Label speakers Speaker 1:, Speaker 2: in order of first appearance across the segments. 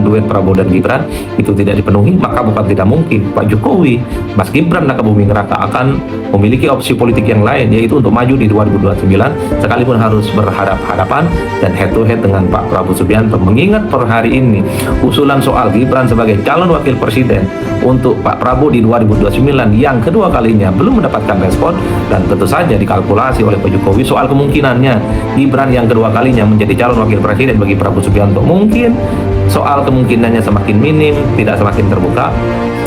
Speaker 1: duet Prabowo dan Gibran itu tidak dipenuhi, maka bukan tidak mungkin Pak Jokowi, Mas Gibran Raka Buming Raka akan memiliki opsi politik yang lain, yaitu untuk maju di 2029 sekalipun harus berhadapan dan head to head dengan Pak Prabowo Subianto. Mengingat per hari ini usulan soal Gibran sebagai calon wakil presiden untuk Pak Prabowo di 2029 yang kedua kalinya belum mendapatkan respon, dan tentu saja dikalkulasi oleh Pak Jokowi soal kemungkinannya Gibran yang kedua kalinya menjadi calon wakil presiden bagi Prabowo Subianto. Mungkin soal kemungkinannya semakin minim, tidak semakin terbuka,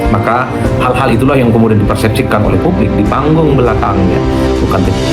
Speaker 1: maka hal-hal itulah yang kemudian dipersepsikan oleh publik di panggung belakangnya, bukan tidak.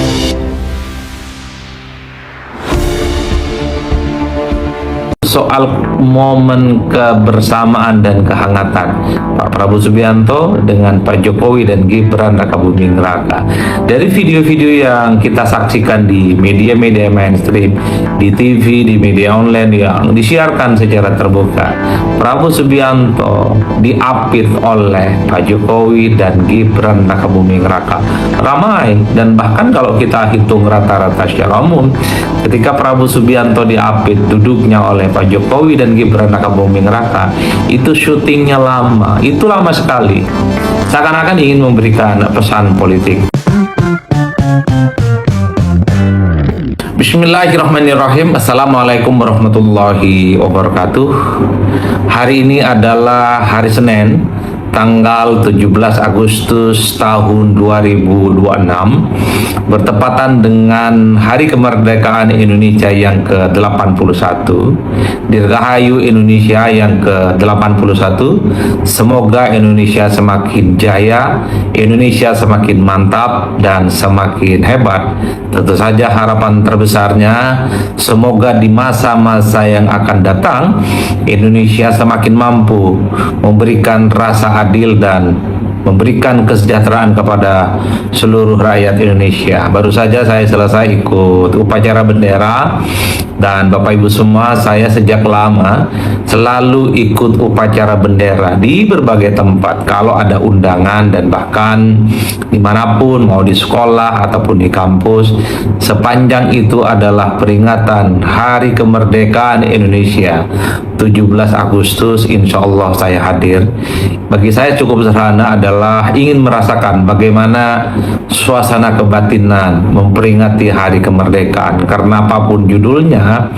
Speaker 1: Soal momen kebersamaan dan kehangatan Pak Prabowo Subianto dengan Pak Jokowi dan Gibran Raka Buming Raka, dari video-video yang kita saksikan di media-media mainstream, di TV, di media online yang disiarkan secara terbuka, Prabowo Subianto diapit oleh Pak Jokowi dan Gibran Raka Buming Raka ramai. Dan bahkan kalau kita hitung rata-rata secara umum, ketika Prabowo Subianto diapit duduknya oleh Pak Jokowi dan Gibran Raka Buming Raka, itu syutingnya lama, itu lama sekali, seakan-akan ingin memberikan pesan politik. Bismillahirrahmanirrahim. Assalamualaikum warahmatullahi wabarakatuh. Hari ini adalah hari Senin, tanggal 17 Agustus tahun 2026, bertepatan dengan Hari Kemerdekaan Indonesia yang ke-81, Dirgahayu Indonesia yang ke-81. Semoga Indonesia semakin jaya, Indonesia semakin mantap dan semakin hebat. Tentu saja harapan terbesarnya, semoga di masa-masa yang akan datang Indonesia semakin mampu memberikan rasa adil dan memberikan kesejahteraan kepada seluruh rakyat Indonesia. Baru saja saya selesai ikut upacara bendera, dan Bapak Ibu semua, saya sejak lama selalu ikut upacara bendera di berbagai tempat kalau ada undangan, dan bahkan dimanapun, mau di sekolah ataupun di kampus, sepanjang itu adalah peringatan Hari Kemerdekaan Indonesia 17 Agustus, insya Allah saya hadir. Bagi saya cukup sederhana, adalah ingin merasakan bagaimana suasana kebatinan memperingati Hari Kemerdekaan, karena apapun judulnya,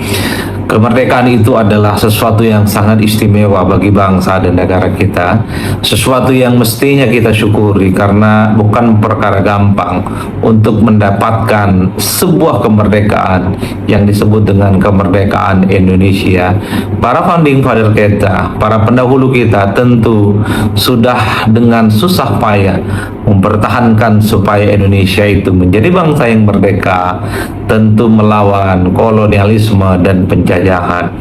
Speaker 1: kemerdekaan itu adalah sesuatu yang sangat istimewa bagi bangsa dan negara kita, sesuatu yang mestinya kita syukuri, karena bukan perkara gampang untuk mendapatkan sebuah kemerdekaan yang disebut dengan kemerdekaan Indonesia. Para founding father kita, para pendahulu kita tentu sudah dengan susah payah mempertahankan supaya Indonesia itu menjadi bangsa yang merdeka, tentu melawan kolonialisme dan penjajahan.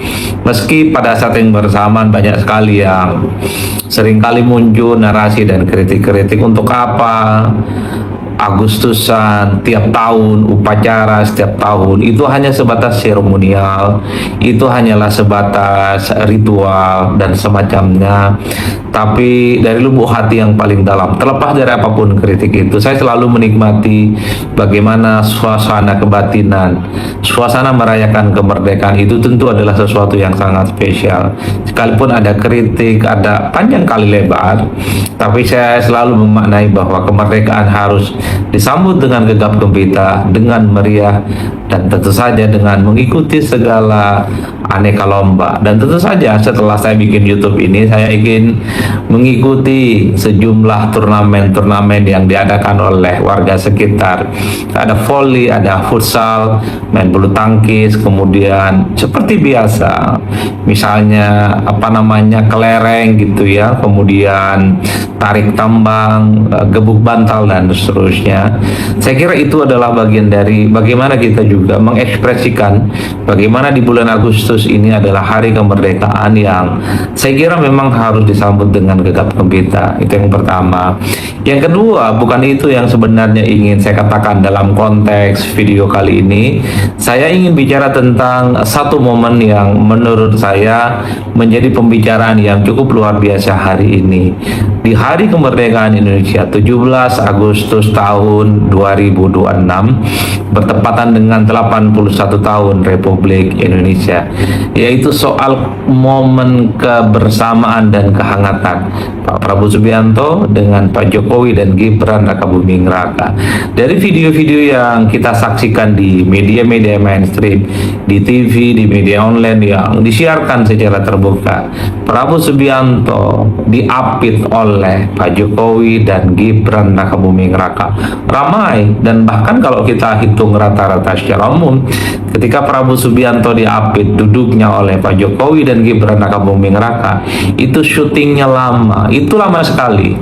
Speaker 1: Meski pada saat yang bersamaan banyak sekali yang seringkali muncul narasi dan kritik-kritik, untuk apa Agustusan tiap tahun, upacara setiap tahun, itu hanya sebatas seremonial, itu hanyalah sebatas ritual dan semacamnya. Tapi dari lubuk hati yang paling dalam, terlepas dari apapun kritik itu, saya selalu menikmati bagaimana suasana kebatinan, suasana merayakan kemerdekaan itu tentu adalah sesuatu yang sangat spesial. Sekalipun ada kritik, ada panjang kali lebar, tapi saya selalu memaknai bahwa kemerdekaan harus disambut dengan gegap gempita, dengan meriah, dan tentu saja dengan mengikuti segala aneka lomba. Dan tentu saja setelah saya bikin YouTube ini, saya ingin mengikuti sejumlah turnamen-turnamen yang diadakan oleh warga sekitar. Ada volley, ada futsal, main bulu tangkis, kemudian seperti biasa, misalnya kelereng gitu ya, kemudian tarik tambang, gebuk bantal, dan seterusnya. Saya kira itu adalah bagian dari bagaimana kita juga mengekspresikan bagaimana di bulan Agustus ini adalah hari kemerdekaan yang saya kira memang harus disambut dengan gegap gempita. Itu yang pertama. Yang kedua, bukan itu yang sebenarnya ingin saya katakan dalam konteks video kali ini. Saya ingin bicara tentang satu momen yang menurut saya menjadi pembicaraan yang cukup luar biasa hari ini. Di Hari Kemerdekaan Indonesia 17 Agustus tahun 2026, bertepatan dengan 81 tahun Republik Indonesia. yaitu soal momen kebersamaan dan kehangatan Pak Prabowo Subianto dengan Pak Jokowi dan Gibran Rakabuming Raka. Dari video-video yang kita saksikan di media-media mainstream, di TV, di media online yang disiarkan secara terbuka, Prabowo Subianto diapit oleh Pak Jokowi dan Gibran Rakabuming Raka. Ramai, dan bahkan kalau kita hitung rata-rata secara umum, ketika Prabowo Subianto diapit duduknya oleh Pak Jokowi dan Gibran Rakabuming Raka, itu syutingnya lama, itu lama sekali,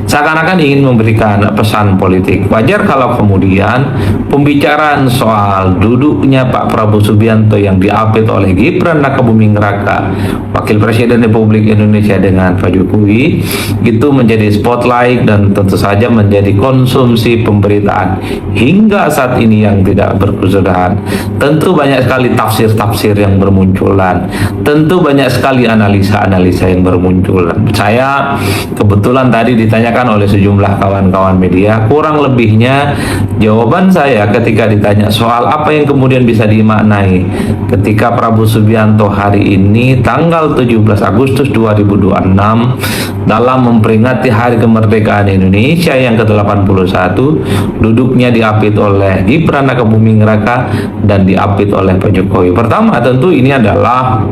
Speaker 1: seakan-akan ingin memberikan pesan politik. Wajar kalau kemudian pembicaraan soal duduknya Pak Prabowo Subianto yang diapit oleh Gibran Rakabuming Raka, Wakil Presiden Republik Indonesia, dengan Pak Jokowi, itu menjadi spotlight dan tentu saja menjadi konsumsi pemberitaan hingga saat ini yang tidak berkesudahan. Tentu banyak sekali tafsir-tafsir yang bermunculan, tentu banyak sekali analisa-analisa yang bermunculan. Saya kebetulan tadi ditanyakan oleh sejumlah kawan-kawan media, kurang lebihnya jawaban saya ketika ditanya soal apa yang kemudian bisa dimaknai ketika Prabowo Subianto hari ini tanggal 17 Agustus 2026 dalam memperingati Hari Kemerdekaan Indonesia yang ke-81, duduknya diapit oleh Gibran Rakabuming Raka dan diapit oleh Pak Jokowi. Pertama, tentu ini adalah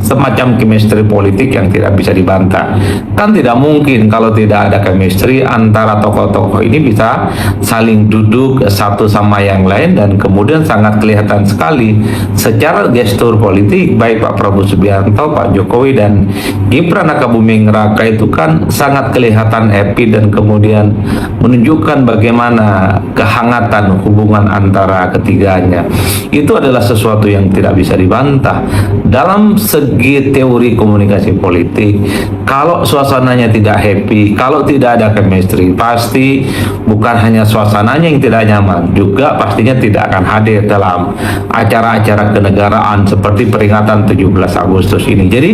Speaker 1: semacam chemistry politik yang tidak bisa dibantah. Kan tidak mungkin kalau tidak ada chemistry antara tokoh-tokoh ini bisa saling duduk satu sama yang lain, dan kemudian sangat kelihatan sekali secara gestur politik baik Pak Prabowo Subianto, Pak Jokowi dan Gibran Rakabuming Raka itu kan sangat kelihatan happy dan kemudian menunjukkan bagaimana kehangatan hubungan antara ketiganya. Itu adalah sesuatu yang tidak bisa dibantah. Dalam segi teori komunikasi politik, kalau suasananya tidak happy, kalau tidak ada chemistry, pasti bukan hanya suasananya yang tidak nyaman, juga pastinya tidak akan hadir dalam acara-acara kenegaraan seperti peringatan 17 Agustus ini. Jadi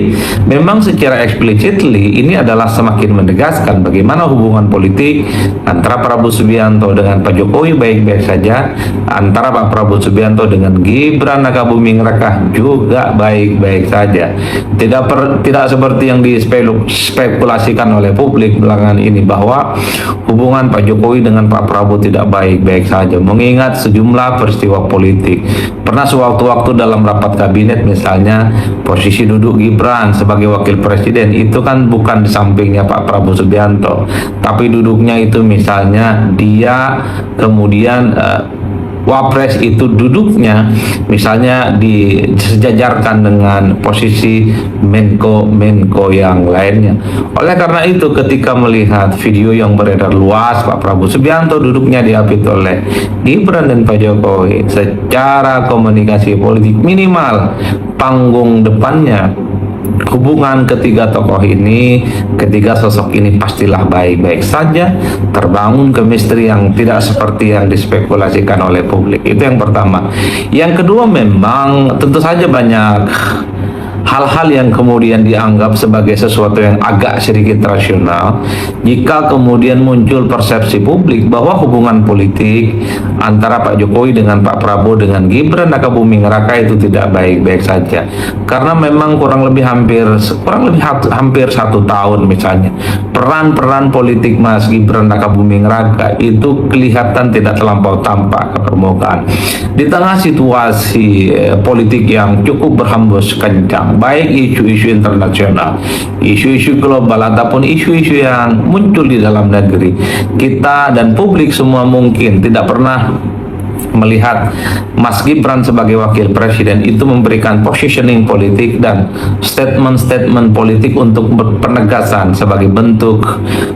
Speaker 1: memang secara explicitly ini adalah semakin menegaskan bagaimana hubungan politik antara Prabowo Subianto dengan Pak Jokowi baik-baik saja, antara Pak Prabowo Subianto dengan Gibran Rakabuming Raka juga baik-baik saja. Tidak seperti yang dispekulasikan oleh publik belakangan ini bahwa hubungan Pak Jokowi dengan Pak Prabowo tidak baik-baik saja, mengingat sejumlah peristiwa politik. Pernah sewaktu-waktu dalam rapat kabinet misalnya, posisi duduk Gibran sebagai wakil presiden itu kan bukan di sampingnya Pak Prabowo Subianto, tapi duduknya itu misalnya dia kemudian Wapres itu duduknya misalnya disejajarkan dengan posisi Menko yang lainnya. Oleh karena itu, ketika melihat video yang beredar luas Pak Prabowo Subianto duduknya diapit oleh Gibran dan Pak Jokowi, secara komunikasi politik minimal panggung depannya, hubungan ketiga tokoh ini, ketiga sosok ini pastilah baik-baik saja, terbangun chemistry yang tidak seperti yang dispekulasikan oleh publik. Itu yang pertama. Yang kedua, memang tentu saja banyak hal-hal yang kemudian dianggap sebagai sesuatu yang agak sedikit rasional jika kemudian muncul persepsi publik bahwa hubungan politik antara Pak Jokowi dengan Pak Prabowo dengan Gibran Rakabuming Raka itu tidak baik-baik saja, karena memang kurang lebih hampir 1 tahun misalnya peran politik Mas Gibran Rakabuming Raka itu kelihatan tidak terlampau tampak ke permukaan di tengah situasi politik yang cukup berhembus kencang, baik isu-isu internasional, isu-isu global, ataupun isu-isu yang muncul di dalam negeri. Kita dan publik semua mungkin tidak pernah melihat Mas Gibran sebagai wakil presiden itu memberikan positioning politik dan statement-statement politik untuk penegasan sebagai bentuk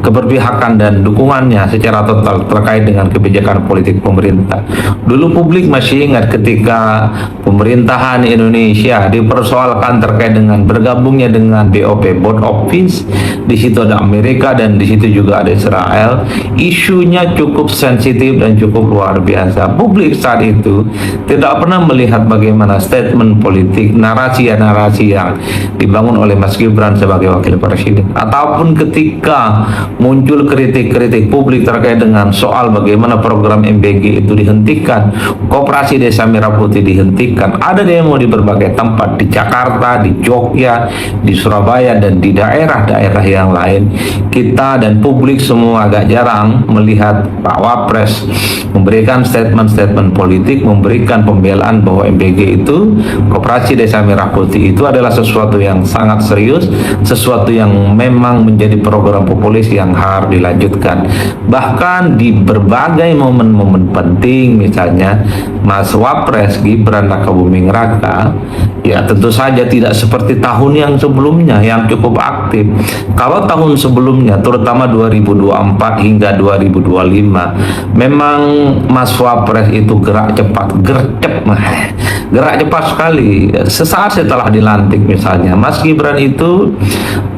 Speaker 1: keberpihakan dan dukungannya secara total terkait dengan kebijakan politik pemerintah. Dulu publik masih ingat ketika pemerintahan Indonesia dipersoalkan terkait dengan bergabungnya dengan BOP, Board of Peace. Di situ ada Amerika dan di situ juga ada Israel. Isunya cukup sensitif dan cukup luar biasa. Publik publik saat itu tidak pernah melihat bagaimana statement politik, narasi yang dibangun oleh Mas Gibran sebagai wakil presiden, ataupun ketika muncul kritik-kritik publik terkait dengan soal bagaimana program MBG itu dihentikan, Koperasi Desa Merah Putih dihentikan, ada demo di berbagai tempat, di Jakarta, di Jogja, di Surabaya, dan di daerah-daerah yang lain. Kita dan publik semua agak jarang melihat Pak Wapres memberikan statement-statement politik, memberikan pembelaan bahwa MBG itu, Koperasi Desa Merah Putih itu adalah sesuatu yang sangat serius, sesuatu yang memang menjadi program populis yang harus dilanjutkan. Bahkan di berbagai momen-momen penting, misalnya Mas Wapres Gibran Rakabuming Raka, ya tentu saja tidak seperti tahun yang sebelumnya yang cukup aktif. Kalau tahun sebelumnya, terutama 2024 hingga 2025, memang Mas Wapres itu gerak cepat, gerak cepat sekali. Sesaat setelah dilantik misalnya, Mas Gibran itu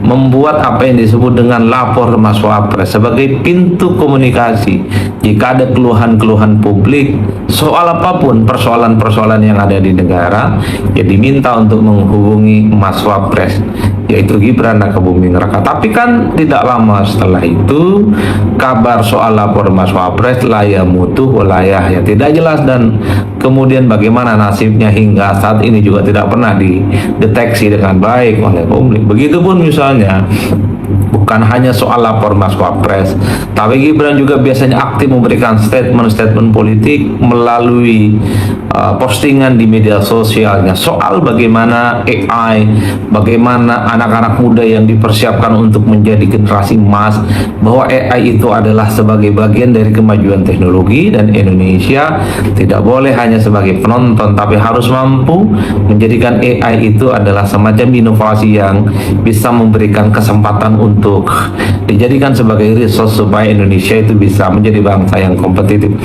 Speaker 1: membuat apa yang disebut dengan lapor Mas Wapres sebagai pintu komunikasi. Jika ada keluhan-keluhan publik soal apapun, persoalan-persoalan yang ada di negara, ya diminta untuk menghubungi Mas Wapres, yaitu Gibran Rakabuming Raka. Tapi kan tidak lama setelah itu, kabar soal lapor Mas Wapres laya mutu wilayah yang tidak jelas, dan kemudian bagaimana nasibnya hingga saat ini juga tidak pernah dideteksi dengan baik oleh publik. Begitupun misalnya bukan hanya soal lapor Mas Wapres, tapi Gibran juga biasanya aktif memberikan statement-statement politik melalui postingan di media sosialnya soal bagaimana AI, bagaimana anak-anak muda yang dipersiapkan untuk menjadi generasi emas, bahwa AI itu adalah sebagai bagian dari kemajuan teknologi dan Indonesia tidak boleh hanya sebagai penonton, tapi harus mampu menjadikan AI itu adalah semacam inovasi yang bisa memberikan kesempatan untuk dijadikan sebagai resource supaya Indonesia itu bisa menjadi bangsa yang kompetitif.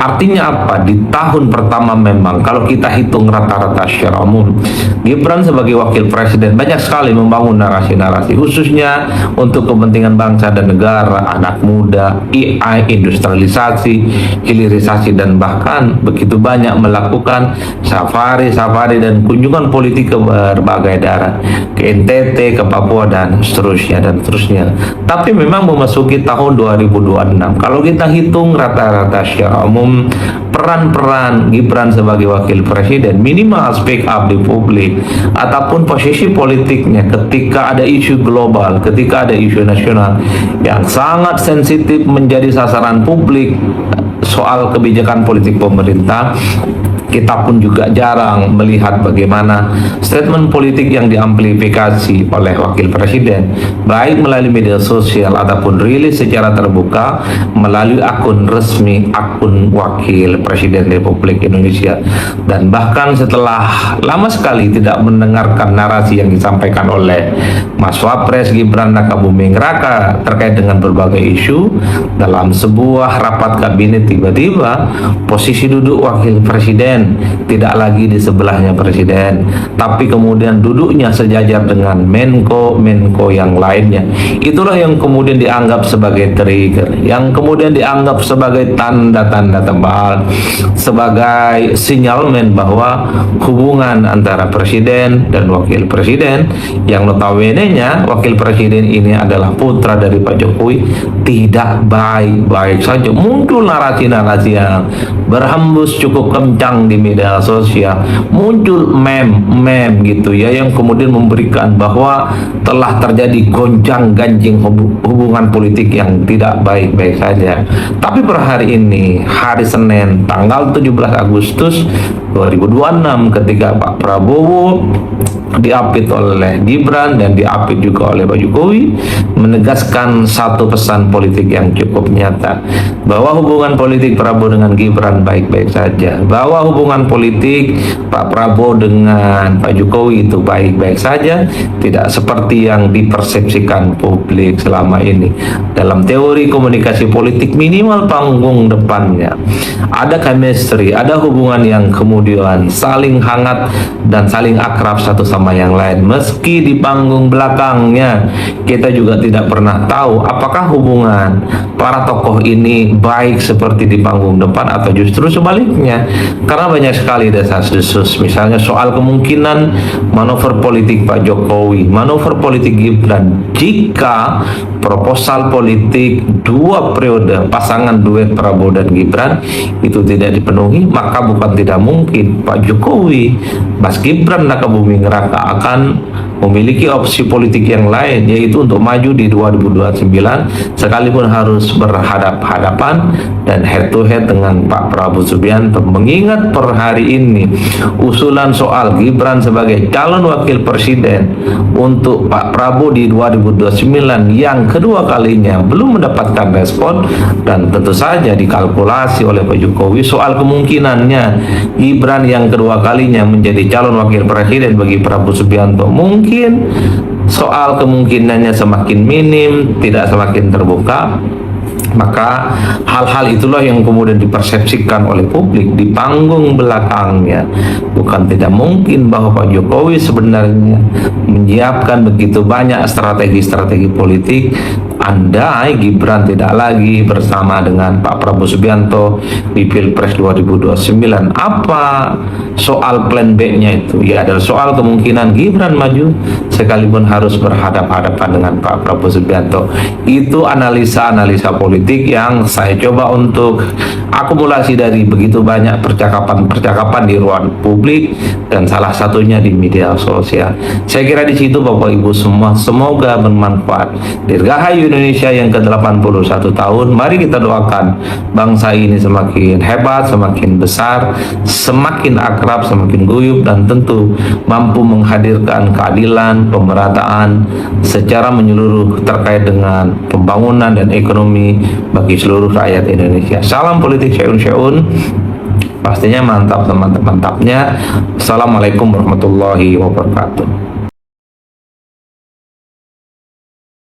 Speaker 1: Artinya apa? Di tahun pertama memang kalau kita hitung rata-rata secara umum, Gibran sebagai wakil presiden banyak sekali membangun narasi-narasi khususnya untuk kepentingan bangsa dan negara, anak muda, AI, industrialisasi, hilirisasi, dan bahkan begitu banyak melakukan safari dan kunjungan politik ke berbagai daerah, ke NTT, ke Papua, dan seterusnya. Tapi memang memasuki tahun 2026, kalau kita hitung rata-rata secara umum, peran Gibran sebagai wakil presiden minimal speak up di publik ataupun posisi politiknya ketika ada isu global, ketika ada isu nasional yang sangat sensitif menjadi sasaran publik soal kebijakan politik pemerintah, kita pun juga jarang melihat bagaimana statement politik yang diamplifikasi oleh wakil presiden, baik melalui media sosial ataupun rilis secara terbuka melalui akun resmi, akun wakil presiden Republik Indonesia. Dan bahkan setelah lama sekali tidak mendengarkan narasi yang disampaikan oleh Mas Wapres Gibran Rakabuming Raka terkait dengan berbagai isu, dalam sebuah rapat kabinet tiba-tiba posisi duduk wakil presiden tidak lagi di sebelahnya presiden, tapi kemudian duduknya sejajar dengan Menko yang lainnya. Itulah yang kemudian dianggap sebagai trigger, yang kemudian dianggap sebagai tanda-tanda tebal, sebagai sinyalmen bahwa hubungan antara presiden dan wakil presiden, yang notabene-nya wakil presiden ini adalah putra dari Pak Jokowi, tidak baik-baik saja. Muncul narasi-narasi yang berhembus cukup kencang di media sosial, muncul meme gitu ya, yang kemudian memberikan bahwa telah terjadi gonjang-ganjing hubungan politik yang tidak baik-baik saja. Tapi per hari ini, hari Senin tanggal 17 Agustus 2026, ketika Pak Prabowo diapit oleh Gibran dan diapit juga oleh Pak Jokowi, menegaskan satu pesan politik yang cukup nyata, bahwa hubungan politik Prabowo dengan Gibran baik-baik saja, bahwa hubungan politik Pak Prabowo dengan Pak Jokowi itu baik-baik saja, tidak seperti yang dipersepsikan publik selama ini. Dalam teori komunikasi politik, minimal panggung depannya ada chemistry, ada hubungan yang kemudian kemudian saling hangat dan saling akrab satu sama yang lain. Meski di panggung belakangnya kita juga tidak pernah tahu apakah hubungan para tokoh ini baik seperti di panggung depan atau justru sebaliknya, karena banyak sekali desas-desus, misalnya soal kemungkinan manuver politik Pak Jokowi, manuver politik Gibran jika proposal politik 2 periode pasangan duet Prabowo dan Gibran itu tidak dipenuhi, maka bukan tidak mungkin Pak Jokowi, Mas Gibran Raka Buming Raka akan memiliki opsi politik yang lain, yaitu untuk maju di 2029 sekalipun harus berhadap-hadapan dan head to head dengan Pak Prabowo Subianto. Mengingat per hari ini usulan soal Gibran sebagai calon wakil presiden untuk Pak Prabowo di 2029 yang kedua kalinya belum mendapatkan respon, dan tentu saja dikalkulasi oleh Pak Jokowi soal kemungkinannya Gibran yang kedua kalinya menjadi calon wakil presiden bagi Prabowo Subianto. Mungkin soal kemungkinannya semakin minim, tidak semakin terbuka. Maka hal-hal itulah yang kemudian dipersepsikan oleh publik di panggung belakangnya. Bukan tidak mungkin bahwa Pak Jokowi sebenarnya menyiapkan begitu banyak strategi-strategi politik andai Gibran tidak lagi bersama dengan Pak Prabowo Subianto di Pilpres 2029. Apa soal plan B-nya itu? Ya adalah soal kemungkinan Gibran maju sekalipun harus berhadapan-hadapan dengan Pak Prabowo Subianto. Itu analisa-analisa politik yang saya coba untuk akumulasi dari begitu banyak percakapan-percakapan di ruang publik dan salah satunya di media sosial. Saya kira di situ Bapak Ibu semua, semoga bermanfaat. Dirgahayu Indonesia yang ke-81 tahun. Mari kita doakan bangsa ini semakin hebat, semakin besar, semakin akrab, semakin guyup, dan tentu mampu menghadirkan keadilan, pemerataan secara menyeluruh terkait dengan pembangunan dan ekonomi bagi seluruh rakyat Indonesia. Salam politik syaun-syaun, pastinya mantap semantap-mantapnya. Assalamualaikum warahmatullahi wabarakatuh.